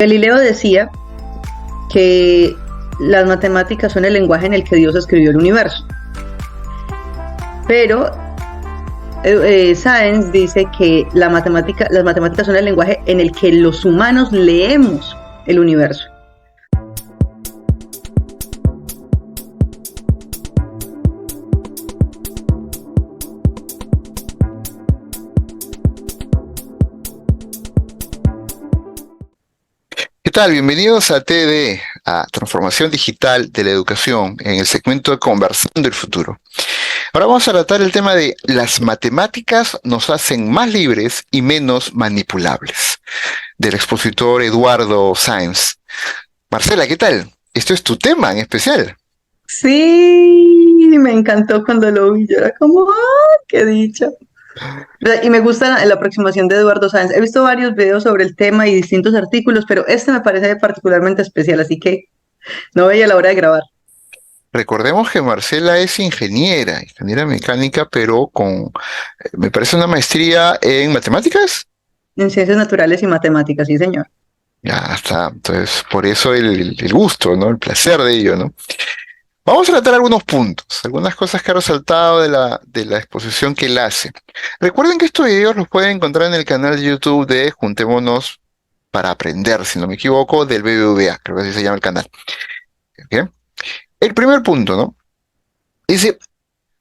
Galileo decía que las matemáticas son el lenguaje en el que Dios escribió el universo. Pero Sáenz dice que las matemáticas son el lenguaje en el que los humanos leemos el universo. ¿Qué tal? Bienvenidos a TD, a Transformación Digital de la Educación, en el segmento de Conversando el Futuro. Ahora vamos a tratar el tema de las matemáticas nos hacen más libres y menos manipulables, del expositor Eduardo Sáenz. Marcela, ¿qué tal? Esto es tu tema en especial. Sí, me encantó cuando lo vi, yo era como, ¡ah, qué dicha! Y me gusta la aproximación de Eduardo Sáenz. He visto varios videos sobre el tema y distintos artículos, pero este me parece particularmente especial, así que no veía la hora de grabar. Recordemos que Marcela es ingeniera mecánica, pero me parece una maestría en matemáticas. En ciencias naturales y matemáticas, sí, señor. Ya está, entonces por eso el gusto, ¿no? El placer de ello, ¿no? Vamos a tratar algunos puntos, algunas cosas que ha resaltado de la exposición que él hace. Recuerden que estos videos los pueden encontrar en el canal de YouTube de Juntémonos para Aprender, si no me equivoco, del BBVA, creo que así se llama el canal. ¿Ok? El primer punto, ¿no? Dice,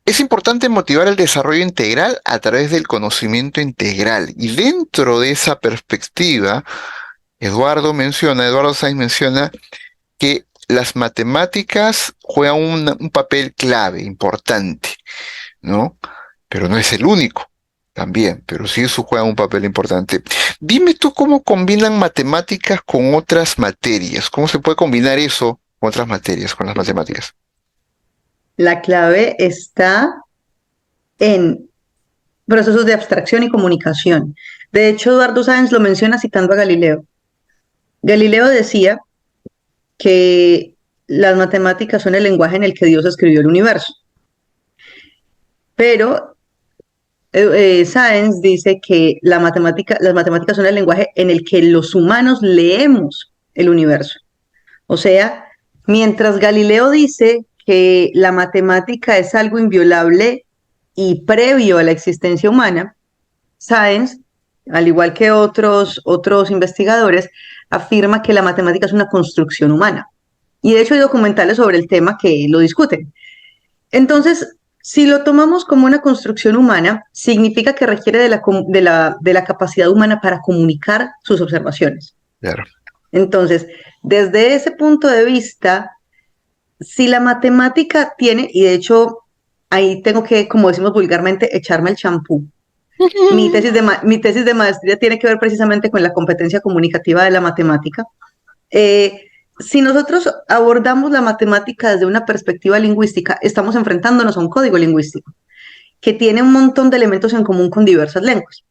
es importante motivar el desarrollo integral a través del conocimiento integral. Y dentro de esa perspectiva, Eduardo Sáenz menciona que las matemáticas juegan un papel clave, importante, ¿no? Pero no es el único, también, pero sí eso juega un papel importante. Dime tú cómo combinan matemáticas con otras materias, cómo se puede combinar eso con otras materias, con las matemáticas. La clave está en procesos de abstracción y comunicación. De hecho, Eduardo Sáenz lo menciona citando a Galileo. Galileo decía que las matemáticas son el lenguaje en el que Dios escribió el universo. Pero Sáenz dice que las matemáticas son el lenguaje en el que los humanos leemos el universo. O sea, mientras Galileo dice que la matemática es algo inviolable y previo a la existencia humana, Sáenz, al igual que otros investigadores, afirma que la matemática es una construcción humana. Y de hecho hay documentales sobre el tema que lo discuten. Entonces, si lo tomamos como una construcción humana, significa que requiere de la capacidad humana para comunicar sus observaciones. Claro. Entonces, desde ese punto de vista, si la matemática tiene, y de hecho ahí tengo que, como decimos vulgarmente, echarme el champú. Mi tesis de maestría tiene que ver precisamente con la competencia comunicativa de la matemática. Eh, si nosotros abordamos la matemática desde una perspectiva lingüística, estamos enfrentándonos a un código lingüístico que tiene un montón de elementos en común con diversas lenguas.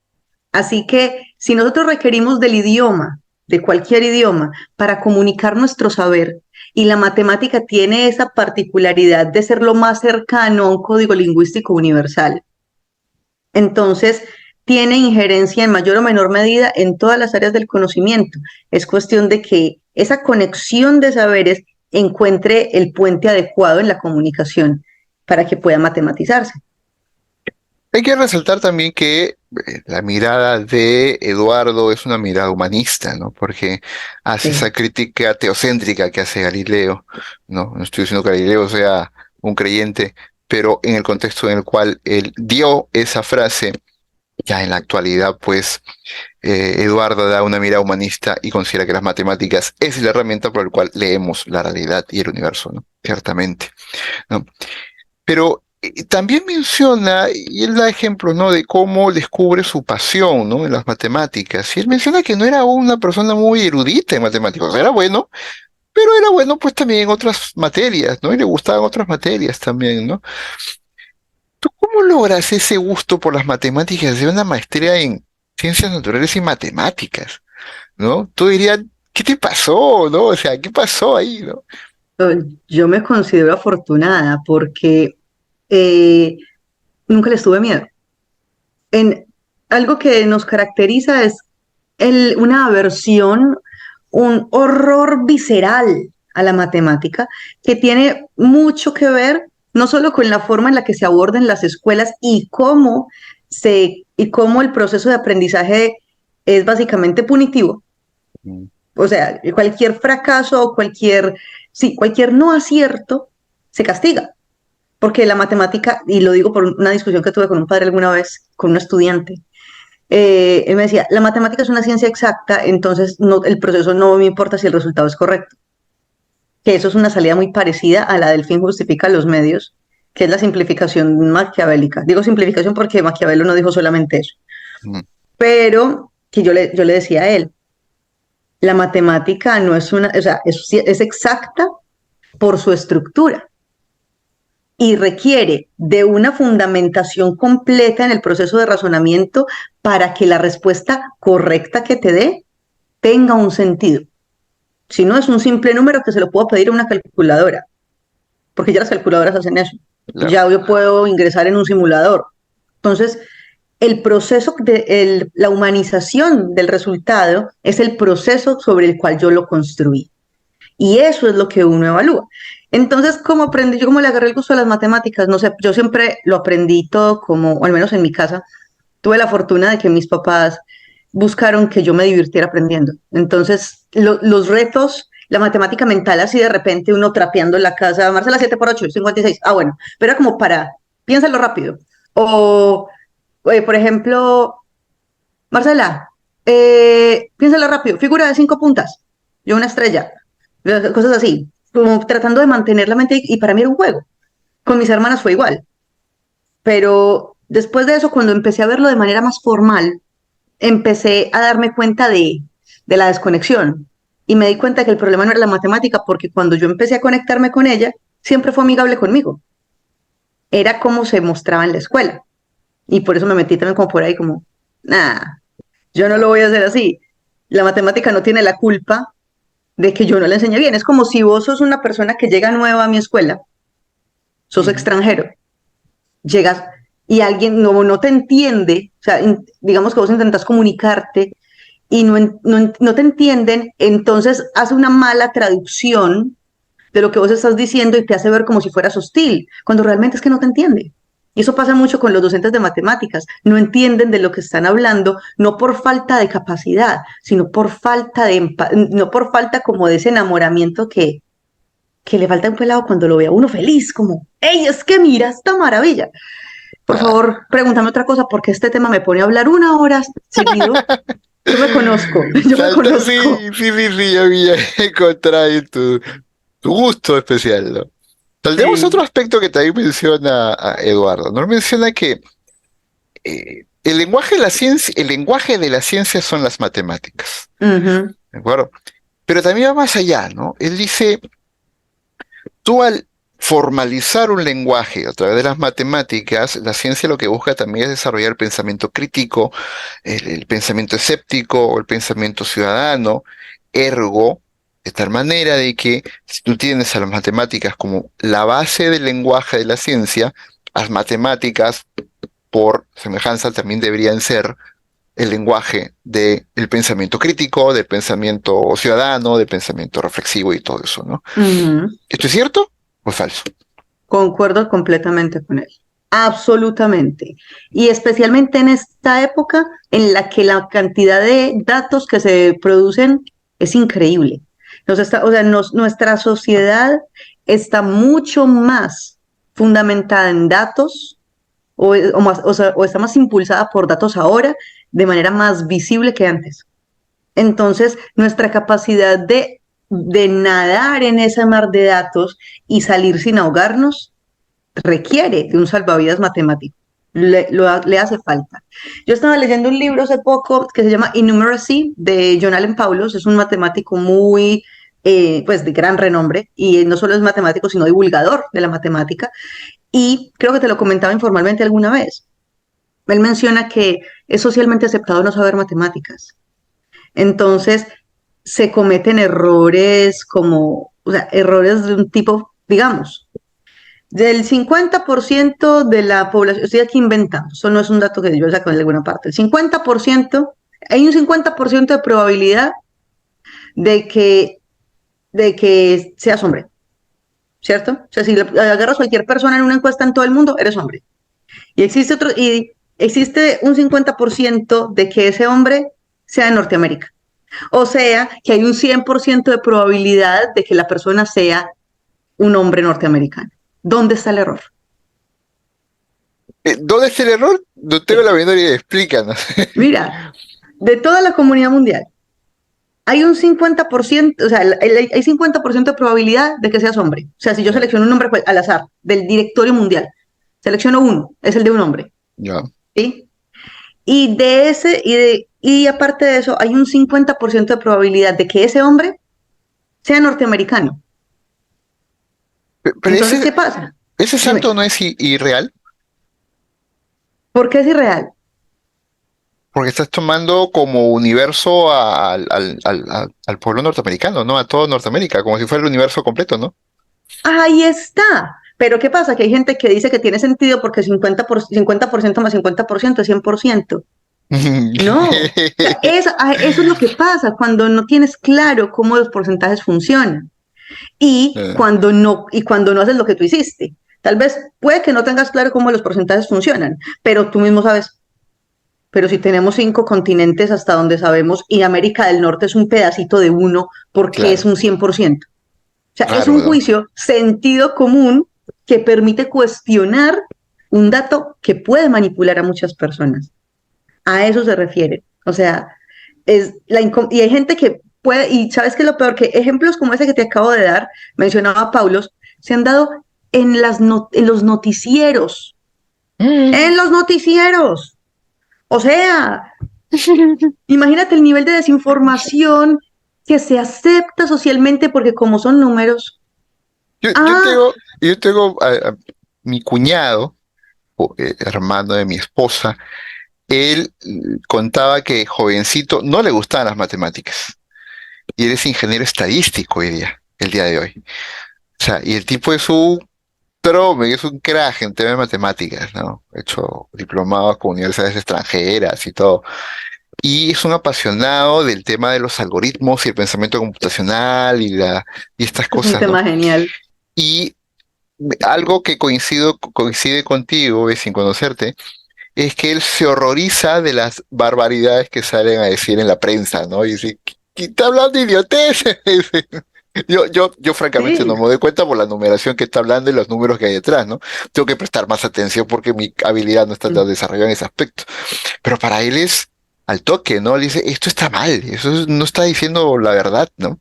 Así que si nosotros requerimos del idioma, de cualquier idioma, para comunicar nuestro saber, y la matemática tiene esa particularidad de ser lo más cercano a un código lingüístico universal, entonces tiene injerencia en mayor o menor medida en todas las áreas del conocimiento. Es cuestión de que esa conexión de saberes encuentre el puente adecuado en la comunicación para que pueda matematizarse. Hay que resaltar también que la mirada de Eduardo es una mirada humanista, ¿no? Porque hace Sí. esa crítica teocéntrica que hace Galileo, ¿no? No estoy diciendo que Galileo sea un creyente, pero en el contexto en el cual él dio esa frase, ya en la actualidad, pues, Eduardo da una mirada humanista y considera que las matemáticas es la herramienta por la cual leemos la realidad y el universo, ¿no? Ciertamente, ¿no? Pero también menciona, y él da ejemplos, ¿no? De cómo descubre su pasión, ¿no? En las matemáticas. Y él menciona que no era una persona muy erudita en matemáticas, o sea, era bueno, pero era bueno pues también en otras materias, ¿no? Y le gustaban otras materias también, ¿no? ¿Tú cómo logras ese gusto por las matemáticas de una maestría en ciencias naturales y matemáticas, ¿no? Tú dirías, ¿qué te pasó, no? O sea, ¿qué pasó ahí, no? Yo me considero afortunada porque eh, nunca les tuve miedo. En algo que nos caracteriza es una aversión un horror visceral a la matemática que tiene mucho que ver no solo con la forma en la que se abordan las escuelas y cómo el proceso de aprendizaje es básicamente punitivo. Mm. O sea, cualquier fracaso o cualquier no acierto se castiga. Porque la matemática, y lo digo por una discusión que tuve con un padre alguna vez, con un estudiante, él me decía, la matemática es una ciencia exacta, entonces el proceso no me importa si el resultado es correcto. Que eso es una salida muy parecida a la del fin justifica los medios, que es la simplificación maquiavélica. Digo simplificación porque Maquiavelo no dijo solamente eso. Mm. Pero que yo le decía a él, la matemática no es una, o sea, es exacta por su estructura y requiere de una fundamentación completa en el proceso de razonamiento para que la respuesta correcta que te dé tenga un sentido. Si no, es un simple número que se lo puedo pedir a una calculadora, porque ya las calculadoras hacen eso. Claro. Ya yo puedo ingresar en un simulador. Entonces, el proceso de la humanización del resultado es el proceso sobre el cual yo lo construí. Y eso es lo que uno evalúa. Entonces, ¿cómo aprendí? Yo como le agarré el gusto a las matemáticas, no sé, yo siempre lo aprendí todo como, o al menos en mi casa, tuve la fortuna de que mis papás buscaron que yo me divirtiera aprendiendo. Entonces, los retos, la matemática mental, así de repente uno trapeando en la casa, Marcela 7 por 8, 56, bueno, pero era como piénsalo rápido. O, por ejemplo, Marcela, piénsalo rápido, figura de 5 puntas, yo una estrella, cosas así, como tratando de mantener la mente y para mí era un juego. Con mis hermanas fue igual, pero después de eso, cuando empecé a verlo de manera más formal, empecé a darme cuenta de la desconexión y me di cuenta que el problema no era la matemática porque cuando yo empecé a conectarme con ella, siempre fue amigable conmigo. Era como se mostraba en la escuela y por eso me metí también como por ahí como, nah, yo no lo voy a hacer así. La matemática no tiene la culpa de que yo no le enseñe bien. Es como si vos sos una persona que llega nueva a mi escuela, sos Ujú. extranjero, llegas y alguien no te entiende, o sea, digamos que vos intentas comunicarte y no te entienden, entonces hace una mala traducción de lo que vos estás diciendo y te hace ver como si fueras hostil, cuando realmente es que no te entiende. Y eso pasa mucho con los docentes de matemáticas. No entienden de lo que están hablando, no por falta de capacidad, sino por falta no por falta como de ese enamoramiento que le falta a un pelado cuando lo ve a uno feliz, como, ¡hey, es que mira esta maravilla! Por Ah. favor, pregúntame otra cosa porque este tema me pone a hablar una hora seguido. Yo me conozco, yo me Salta, sí, conozco. sí, sí, sí, ya vi, ya encontré ahí tu gusto especial, ¿no? Saltemos a Sí. otro aspecto que también menciona a Eduardo, ¿no? Él menciona que el lenguaje de la ciencia son las matemáticas, Ujú. ¿de acuerdo? Pero también va más allá, ¿no? Él dice, tú al formalizar un lenguaje a través de las matemáticas, la ciencia lo que busca también es desarrollar el pensamiento crítico, el pensamiento escéptico o el pensamiento ciudadano, ergo, de tal manera de que si tú tienes a las matemáticas como la base del lenguaje de la ciencia, las matemáticas, por semejanza, también deberían ser el lenguaje del pensamiento crítico, del pensamiento ciudadano, del pensamiento reflexivo y todo eso, ¿no? Ujú. ¿Esto es cierto o es falso? Concuerdo completamente con él. Absolutamente. Y especialmente en esta época en la que la cantidad de datos que se producen es increíble. O sea, nuestra sociedad está mucho más fundamentada en datos o está más impulsada por datos ahora de manera más visible que antes. Entonces, nuestra capacidad de nadar en ese mar de datos y salir sin ahogarnos requiere de un salvavidas matemático. Le hace falta. Yo estaba leyendo un libro hace poco que se llama Innumeracy de John Allen Paulos. Es un matemático muy, pues, de gran renombre y no solo es matemático, sino divulgador de la matemática. Y creo que te lo comentaba informalmente alguna vez. Él menciona que es socialmente aceptado no saber matemáticas. Entonces, se cometen errores como, o sea, errores de un tipo, digamos, del 50% de la población, estoy aquí inventando, eso no es un dato que yo saco de alguna parte, el 50%, hay un 50% de probabilidad de que, de que seas hombre, ¿cierto? O sea, si agarras a cualquier persona en una encuesta en todo el mundo, eres hombre. Y existe un 50% de que ese hombre sea de Norteamérica. O sea, que hay un 100% de probabilidad de que la persona sea un hombre norteamericano. ¿Dónde está el error? ¿Dónde está el error? No tengo Sí. la menor idea, explícanos. Mira, de toda la comunidad mundial, hay un 50%, o sea, hay 50% de probabilidad de que seas hombre. O sea, si yo Ya, selecciono un nombre al azar del directorio mundial, selecciono uno, es el de un hombre, ya. ¿sí? Y aparte de eso, hay un 50% de probabilidad de que ese hombre sea norteamericano. Pero Entonces, ¿qué pasa? ese Dime, salto no es irreal, ¿por qué es irreal? porque estás tomando como universo al pueblo norteamericano, ¿no? A todo Norteamérica, como si fuera el universo completo, ¿no? Ahí está. Pero ¿qué pasa? Que hay gente que dice que tiene sentido porque 50% más 50% es 100%. No. O sea, eso es lo que pasa cuando no tienes claro cómo los porcentajes funcionan Eh, y cuando no haces lo que tú hiciste. Tal vez puede que no tengas claro cómo los porcentajes funcionan, pero tú mismo sabes. Pero si tenemos 5 continentes hasta donde sabemos y América del Norte es un pedacito de uno, ¿por qué es claro, un 100%? O sea, es raro, un ¿no? juicio sentido común que permite cuestionar un dato que puede manipular a muchas personas. A eso se refiere. O sea, y hay gente que puede, y sabes que lo peor, que ejemplos como ese que te acabo de dar, mencionaba Paulos, se han dado en los noticieros. Mm. En los noticieros. O sea, imagínate el nivel de desinformación que se acepta socialmente porque como son números. Yo, yo Ah, tengo, yo tengo a mi cuñado, hermano de mi esposa, él contaba que jovencito no le gustaban las matemáticas y él es ingeniero estadístico hoy día, el día de hoy. O sea, y el tipo es un trome, es un crack en tema de matemáticas, ¿no? Ha hecho diplomados con universidades extranjeras y todo. Y es un apasionado del tema de los algoritmos y el pensamiento computacional y estas es un cosas, ¿no? tema genial. Y algo que coincide contigo, sin conocerte, es que él se horroriza de las barbaridades que salen a decir en la prensa, ¿no? Y dice, ¿qué está hablando idioteces? Yo francamente no Sí, me doy cuenta por la numeración que está hablando y los números que hay detrás, ¿no? Tengo que prestar más atención porque mi habilidad no está tan desarrollada en ese aspecto. Pero para él es al toque, ¿no? Él dice, esto está mal, no está diciendo la verdad, ¿no?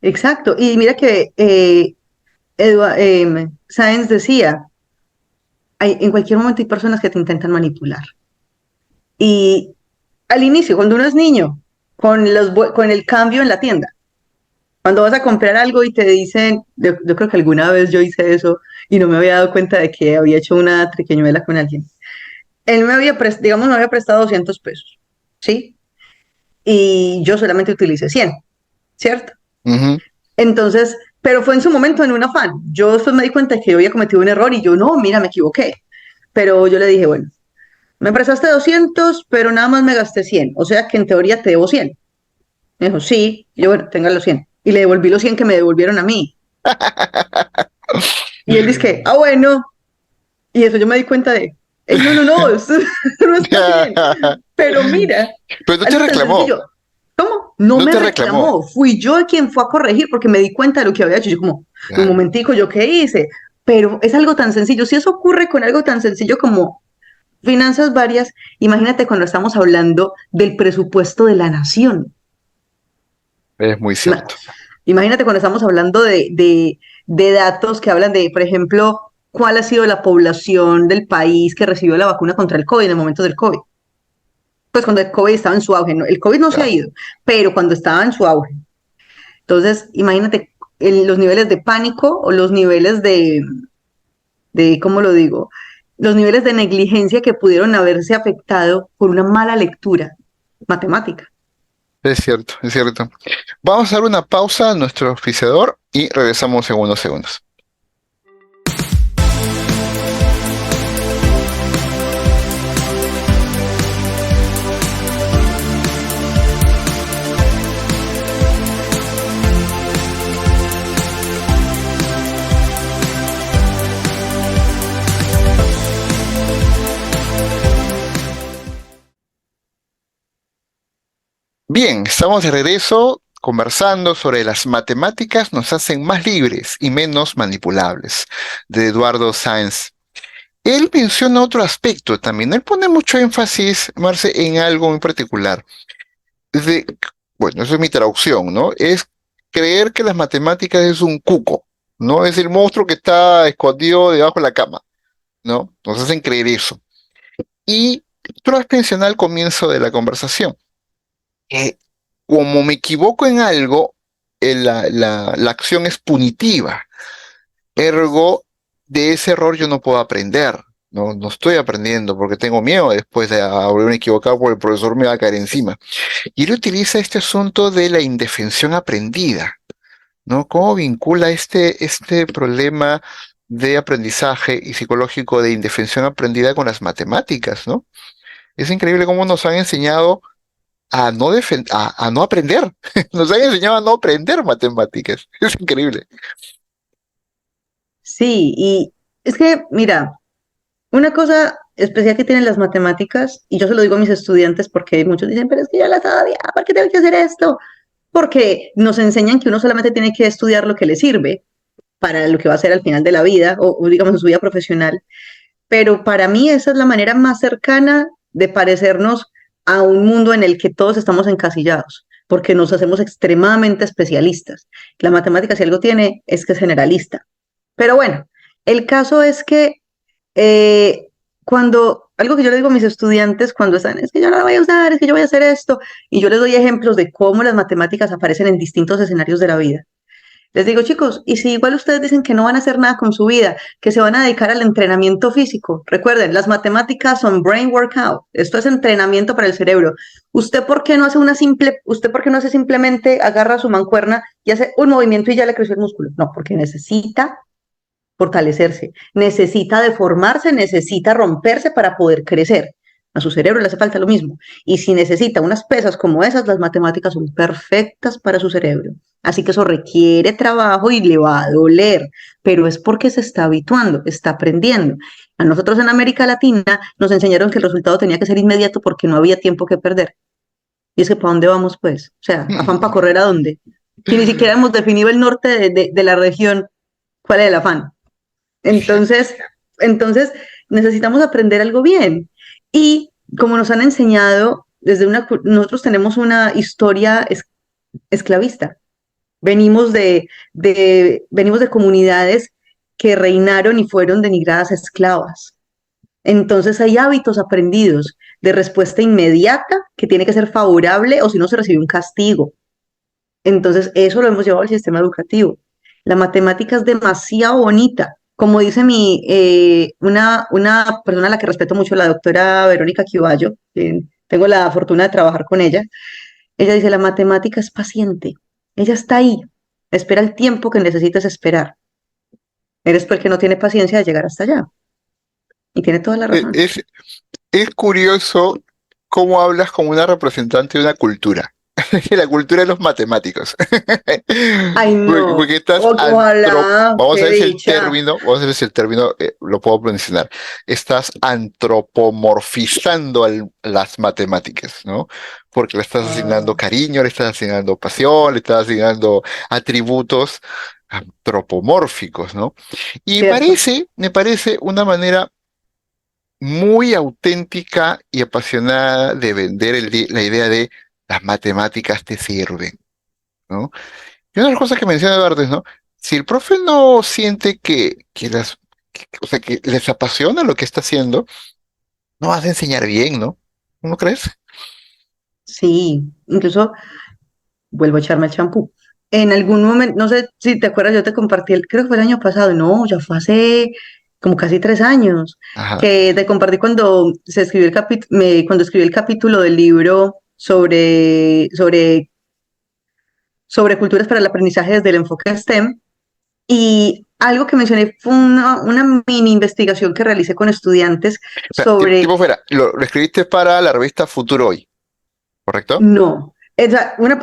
exacto. Y mira que Sáenz decía, en cualquier momento hay personas que te intentan manipular. Y al inicio, cuando uno es niño, con el cambio en la tienda, cuando vas a comprar algo y te dicen, yo creo que alguna vez yo hice eso y no me había dado cuenta de que había hecho una triquiñuela con alguien. Él digamos, me había prestado 200 pesos, ¿sí? Y yo solamente utilicé 100, ¿cierto? Ujú. Entonces, pero fue en su momento en un afán. Yo después me di cuenta de que yo había cometido un error y yo, no, mira, me equivoqué. Pero yo le dije, bueno, me prestaste 200, pero nada más me gasté 100. O sea que en teoría te debo 100. Me dijo, sí. Y yo, bueno, tenga los 100. Y le devolví los 100 que me devolvieron a mí. Y él dice que, ah, bueno. Y eso yo me di cuenta de, hey, no, no, no, eso no está bien. Pero mira, Pero no te algo tan reclamó, sencillo. ¿Cómo? No no me te reclamó. reclamó. Fui yo quien fue a corregir porque me di cuenta de lo que había hecho. Yo como, un Claro. momentico, ¿yo qué hice? Pero es algo tan sencillo. Si eso ocurre con algo tan sencillo como finanzas varias, imagínate cuando estamos hablando del presupuesto de la nación. Es muy Ima- cierto. Imagínate cuando estamos hablando de datos que hablan de, por ejemplo, cuál ha sido la población del país que recibió la vacuna contra el COVID en el momento del COVID. Pues cuando el COVID estaba en su auge, ¿no? El COVID no se ha Claro. ido, pero cuando estaba en su auge. Entonces, imagínate los niveles de pánico o los niveles ¿cómo lo digo? Los niveles de negligencia que pudieron haberse afectado por una mala lectura matemática. Es cierto, es cierto. Vamos a dar una pausa a nuestro auspiciador y regresamos en unos segundos. Bien, estamos de regreso conversando sobre las matemáticas nos hacen más libres y menos manipulables, de Eduardo Sáenz. Él menciona otro aspecto también. Él pone mucho énfasis, Marce, en algo en particular. De, bueno, esa es mi traducción, ¿no? Es creer que las matemáticas es un cuco, ¿no? Es el monstruo que está escondido debajo de la cama, ¿no? Nos hacen creer eso. Y tú lo has mencionado al comienzo de la conversación. Que como me equivoco en algo, la acción es punitiva. Ergo, de ese error yo no puedo aprender. No, no estoy aprendiendo porque tengo miedo después de volverme a equivocar porque el profesor me va a caer encima. Y él utiliza este asunto de la indefensión aprendida, ¿no? ¿Cómo vincula este problema de aprendizaje y psicológico de indefensión aprendida con las matemáticas, ¿no? Es increíble cómo nos han enseñado a no aprender. Nos han enseñado a no aprender matemáticas. Es increíble. Sí, y es que, mira, una cosa especial que tienen las matemáticas, y yo se lo digo a mis estudiantes porque muchos dicen, pero es que ya las sabía, ¿por qué tengo que hacer esto? Porque nos enseñan que uno solamente tiene que estudiar lo que le sirve para lo que va a hacer al final de la vida, o digamos en su vida profesional. Pero para mí esa es la manera más cercana de parecernos a un mundo en el que todos estamos encasillados, porque nos hacemos extremadamente especialistas. La matemática, si algo tiene, es que es generalista. Pero bueno, el caso es que algo que yo le digo a mis estudiantes cuando están, es que yo no la voy a usar, es que yo voy a hacer esto, y yo les doy ejemplos de cómo las matemáticas aparecen en distintos escenarios de la vida. Les digo, chicos, y si igual ustedes dicen que no van a hacer nada con su vida, que se van a dedicar al entrenamiento físico, recuerden, las matemáticas son brain workout, esto es entrenamiento para el cerebro. ¿Usted por qué no hace simplemente agarra su mancuerna y hace un movimiento y ya le creció el músculo? No, porque necesita fortalecerse, necesita deformarse, necesita romperse para poder crecer. A su cerebro le hace falta lo mismo. Y si necesita unas pesas como esas, las matemáticas son perfectas para su cerebro. Así que eso requiere trabajo y le va a doler, pero es porque se está habituando, está aprendiendo. A nosotros en América Latina nos enseñaron que el resultado tenía que ser inmediato porque no había tiempo que perder. Y es que ¿para dónde vamos pues? O sea, ¿afán para correr a dónde? Si ni siquiera hemos definido el norte de la región, ¿cuál es el afán? Entonces, entonces necesitamos aprender algo bien. Y como nos han enseñado, nosotros tenemos una historia esclavista. Venimos de comunidades que reinaron y fueron denigradas esclavas. Entonces hay hábitos aprendidos de respuesta inmediata que tiene que ser favorable o si no se recibe un castigo. Entonces eso lo hemos llevado al sistema educativo. La matemática es demasiado bonita. Como dice una persona a la que respeto mucho, la doctora Verónica Quivallo, que tengo la fortuna de trabajar con ella dice, la matemática es paciente. Ella está ahí, espera el tiempo que necesites esperar. Eres tú el que no tiene paciencia de llegar hasta allá. Y tiene toda la E- razón. Es, es curioso cómo hablas como una representante de una cultura. La cultura de los matemáticos. Ay, no. Porque estás Ojalá, vamos a qué ver si el dicha. término, vamos a ver si el término lo puedo mencionar. Estás antropomorfizando las matemáticas, ¿no? Porque le estás asignando Ah, cariño, le estás asignando pasión, le estás asignando atributos antropomórficos, ¿no? Y cierto. me parece una manera muy auténtica y apasionada de vender la idea de las matemáticas te sirven, ¿no? Y una de las cosas que menciona Eduardo es, ¿no? Si el profe no siente o sea, que les apasiona lo que está haciendo, no vas a enseñar bien, ¿no? ¿No crees? Sí, incluso vuelvo a echarme el champú. En algún momento, no sé si te acuerdas, yo te compartí, creo que fue el año pasado, no, ya fue hace como casi 3 años, Ajá. que te compartí cuando se escribió cuando escribí el capítulo del libro sobre culturas para el aprendizaje desde el enfoque STEM. Y algo que mencioné fue una mini investigación que realicé con estudiantes Espera, sobre, tiempo fuera, lo escribiste para la revista Futuro Hoy, ¿correcto? no,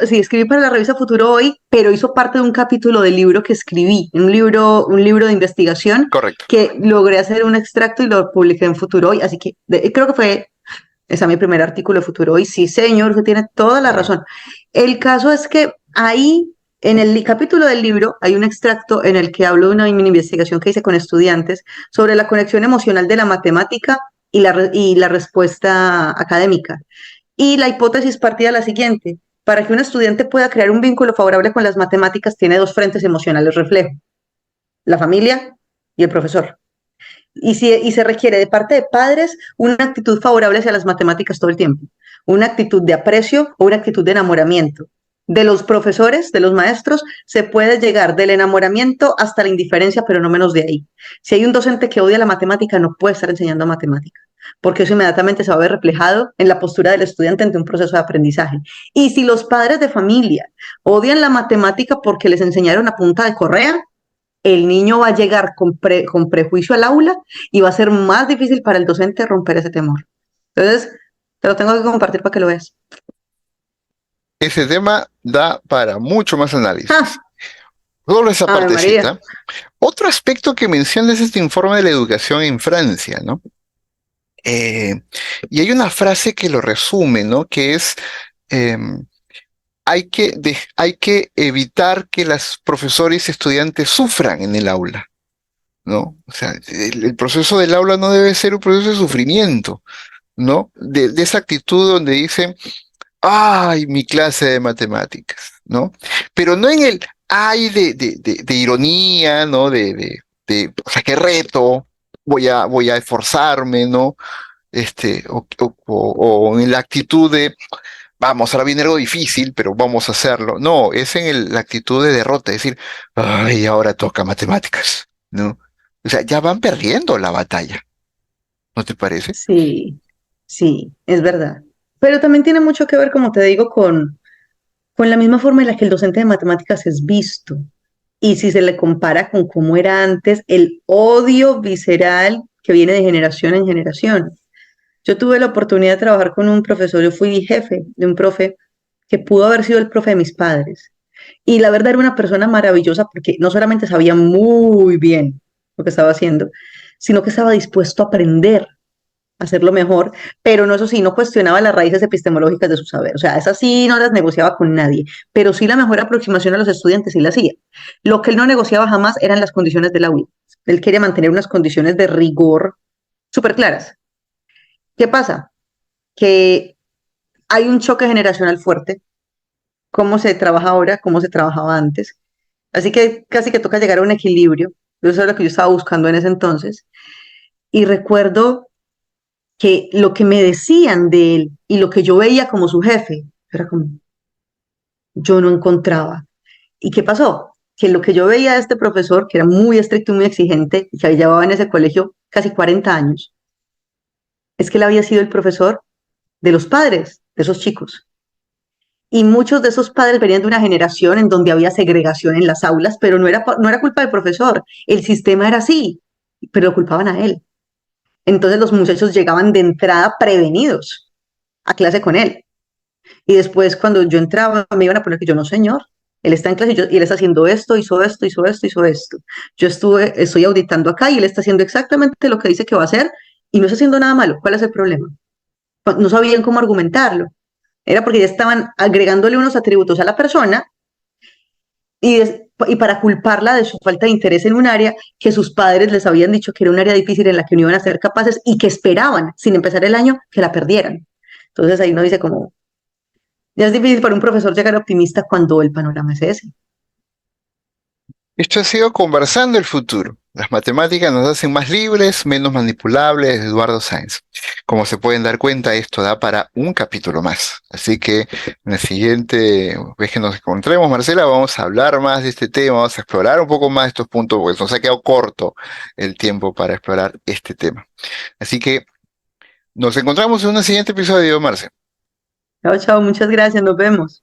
sí, escribí para la revista Futuro Hoy, pero hizo parte de un capítulo del libro que escribí, un libro de investigación Correcto. que logré hacer un extracto y lo publiqué en Futuro Hoy, así que creo que fue Está mi primer artículo de Futuro Hoy. Sí, señor, usted tiene toda la Claro. razón. El caso es que ahí, en el capítulo del libro, hay un extracto en el que hablo de una mini investigación que hice con estudiantes sobre la conexión emocional de la matemática y la respuesta académica. Y la hipótesis partía de la siguiente. Para que un estudiante pueda crear un vínculo favorable con las matemáticas, tiene dos frentes emocionales reflejo, la familia y el profesor. Y se requiere de parte de padres una actitud favorable hacia las matemáticas todo el tiempo, una actitud de aprecio o una actitud de enamoramiento. De los profesores, de los maestros, se puede llegar del enamoramiento hasta la indiferencia, pero no menos de ahí. Si hay un docente que odia la matemática, no puede estar enseñando matemática, porque eso inmediatamente se va a ver reflejado en la postura del estudiante ante un proceso de aprendizaje. Y si los padres de familia odian la matemática porque les enseñaron a punta de correa, el niño va a llegar con prejuicio al aula y va a ser más difícil para el docente romper ese temor. Entonces, te lo tengo que compartir para que lo veas. Ese tema da para mucho más análisis. ¡Ja! Solo esa ¡Ave María! partecita. Otro aspecto que menciona es este informe de la educación en Francia, ¿no? Eh, y hay una frase que lo resume, ¿no? Que es, em, hay que evitar que los profesores y estudiantes sufran en el aula, ¿no? O sea, el proceso del aula no debe ser un proceso de sufrimiento, ¿no? De esa actitud donde dicen, ay, mi clase de matemáticas, ¿no? Pero no en el ay de ironía, ¿no? O sea, qué reto, voy a esforzarme, ¿no? O en la actitud de, vamos, ahora viene algo difícil, pero vamos a hacerlo. No, es en la actitud de derrota, es decir, ay, ahora toca matemáticas, ¿no? O sea, ya van perdiendo la batalla, ¿no te parece? Sí, sí, es verdad. Pero también tiene mucho que ver, como te digo, con la misma forma en la que el docente de matemáticas es visto. Y si se le compara con cómo era antes, el odio visceral que viene de generación en generación. Yo tuve la oportunidad de trabajar con un profesor, yo fui jefe de un profe que pudo haber sido el profe de mis padres. Y la verdad era una persona maravillosa porque no solamente sabía muy bien lo que estaba haciendo, sino que estaba dispuesto a aprender, a hacerlo mejor, pero no, eso sí, no cuestionaba las raíces epistemológicas de su saber. O sea, esas sí no las negociaba con nadie, pero sí la mejor aproximación a los estudiantes sí la hacía. Lo que él no negociaba jamás eran las condiciones del aula. Él quería mantener unas condiciones de rigor súper claras. ¿Qué pasa? Que hay un choque generacional fuerte, cómo se trabaja ahora, cómo se trabajaba antes. Así que casi que toca llegar a un equilibrio. Eso es lo que yo estaba buscando en ese entonces. Y recuerdo que lo que me decían de él y lo que yo veía como su jefe, era como, yo no encontraba. ¿Y qué pasó? Que lo que yo veía de este profesor, que era muy estricto y muy exigente, y que llevaba en ese colegio casi 40 años, es que él había sido el profesor de los padres de esos chicos. Y muchos de esos padres venían de una generación en donde había segregación en las aulas, pero no era culpa del profesor, el sistema era así, pero lo culpaban a él. Entonces los muchachos llegaban de entrada prevenidos a clase con él. Y después cuando yo entraba me iban a poner que yo no, señor, él está en clase y él está haciendo esto, hizo esto, hizo esto, hizo esto. Estoy auditando acá y él está haciendo exactamente lo que dice que va a hacer y no está haciendo nada malo. ¿Cuál es el problema? No sabían cómo argumentarlo. Era porque ya estaban agregándole unos atributos a la persona y para culparla de su falta de interés en un área que sus padres les habían dicho que era un área difícil en la que no iban a ser capaces y que esperaban, sin empezar el año, que la perdieran. Entonces ahí uno dice como, ya es difícil para un profesor llegar optimista cuando el panorama es ese. Esto ha sido Conversando el futuro. Las matemáticas nos hacen más libres, menos manipulables, de Eduardo Sáenz. Como se pueden dar cuenta, esto da para un capítulo más. Así que en la siguiente vez que nos encontremos, Marcela, vamos a hablar más de este tema, vamos a explorar un poco más estos puntos, porque nos ha quedado corto el tiempo para explorar este tema. Así que nos encontramos en un siguiente episodio, Marce. Chao, chao, muchas gracias, nos vemos.